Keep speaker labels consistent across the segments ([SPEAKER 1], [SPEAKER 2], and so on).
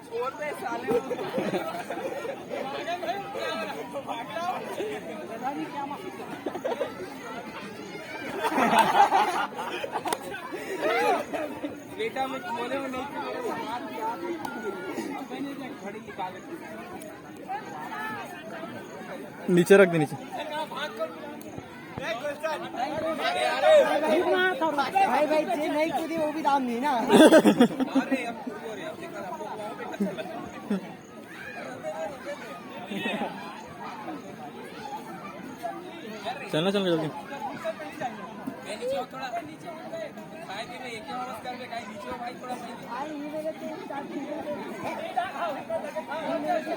[SPEAKER 1] छोड़ दे साले बेटा मैं बोले वो नहीं घड़ी निकाल
[SPEAKER 2] नीचे रख दे नीचे।
[SPEAKER 3] भाई भाई जे नहीं कूदी वो भी दाम नहीं ना।
[SPEAKER 1] अरे अब
[SPEAKER 2] चलना चलना जल्दी।
[SPEAKER 1] थोड़ा भाई भी एक ही आवाज कर भाई नीचे भाई थोड़ा भाई ये मेरे को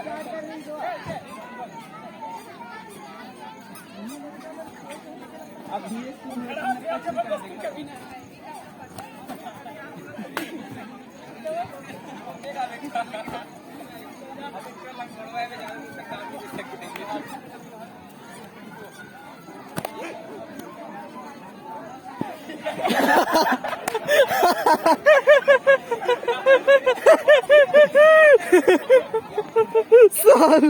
[SPEAKER 1] स्टार्ट कर रही हो अब धीरे
[SPEAKER 2] साल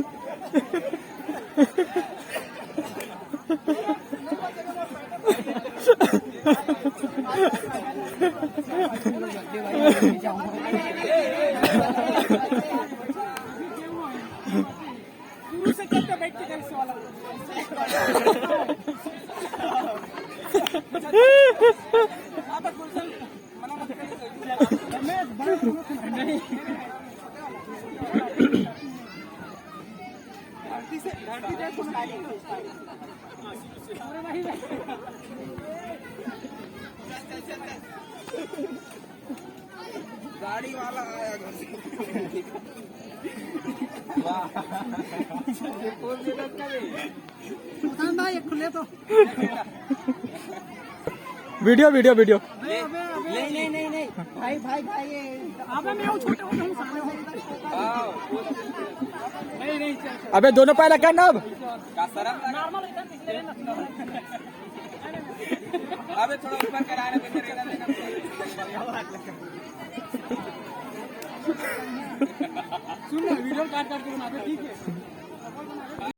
[SPEAKER 1] गाड़ी वाला आया घर से
[SPEAKER 3] भाई खुले तो
[SPEAKER 2] वीडियो वीडियो वीडियो।
[SPEAKER 3] नहीं नहीं नहीं भाई भाई भाई अबे मैं वो छोटे हूँ नहीं नहीं
[SPEAKER 2] अबे दोनों पैर रखा ना अब।
[SPEAKER 1] अबे थोड़ा ऊपर कराने पे
[SPEAKER 3] सुन वीडियो काट काट के बनाते ठीक है।